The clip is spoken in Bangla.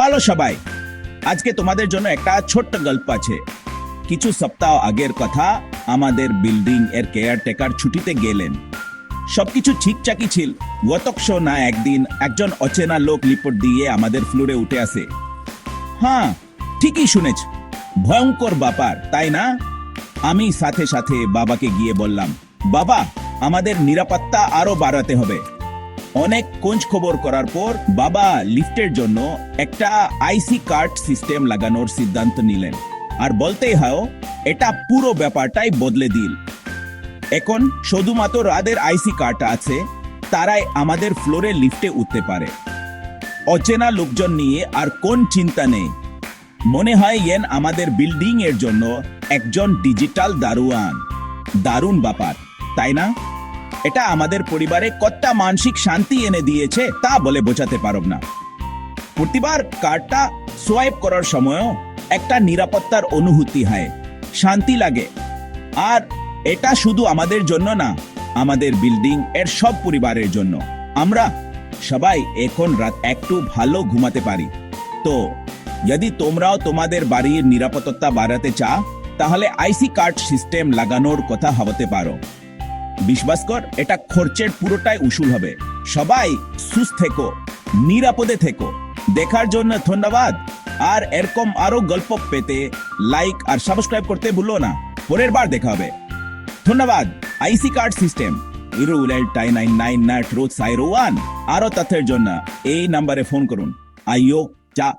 হ্যালো সবাই, আজকে তোমাদের জন্য একটা ছোট্ট গল্প আছে। কিছু সপ্তাহ আগের কথা। আমাদের বিল্ডিং এর কেয়ারটেকার ছুটিতে গেলেন। সবকিছু ঠিকঠাকই ছিল। গতকশো না একদিন একজন অচেনা লোক লিপট দিয়ে আমাদের ফ্লোরে উঠে আসে। হ্যাঁ, ঠিকই শুনেছ, ভয়ঙ্কর ব্যাপার, তাই না? আমি সাথে সাথে বাবাকে গিয়ে বললাম, বাবা, আমাদের নিরাপত্তা আরো বাড়াতে হবে। অনেক খোঁজ খবর করার পর বাবা লিফটের জন্য একটা আইসি কার্ড সিস্টেম লাগানোর সিদ্ধান্ত নিলেন। আর বলতেই হয়, এটা পুরো ব্যাপারটাই বদলে দিল। এখন শুধুমাত্র যাদের আইসি কার্ড আছে তারাই আমাদের ফ্লোরে লিফটে উঠতে পারে। অচেনা লোকজন নিয়ে আর কোন চিন্তা নেই। মনে হয় ইয়েন আমাদের বিল্ডিং এর জন্য একজন ডিজিটাল দারোয়ান। দারুণ ব্যাপার, তাই না? এটা আমাদের পরিবারে কতটা মানসিক শান্তি এনে দিয়েছে তা বলে বোঝাতে পারব না। প্রতিবার কার্ডটা সোয়াইপ করার সময়ও একটা নিরাপত্তার অনুভূতি হয়, শান্তি লাগে। আর এটা শুধু আমাদের জন্য না, আমাদের বিল্ডিং এর সব পরিবারের জন্য। আমরা সবাই এখন রাত একটু ভালো ঘুমাতে পারি। তো যদি তোমরাও তোমাদের বাড়ির নিরাপত্তা বাড়াতে চাও, তাহলে আইসি কার্ড সিস্টেম লাগানোর কথা ভাবতে পারো। বিশ্বাস কর, এটা খরচের পুরোটাই উসুল হবে। সবাই সুস্থ থেকো, নিরাপদে থেকো। দেখার জন্য ধন্যবাদ। আর এরকম আরো গল্প পেতে লাইক আর সাবস্ক্রাইব করতে ভুলো না। পরের বার দেখা হবে। ধন্যবাদ। আইসি কার্ড সিস্টেম আরো তথ্যের জন্য এই নাম্বারে ফোন করুন। আইও চা।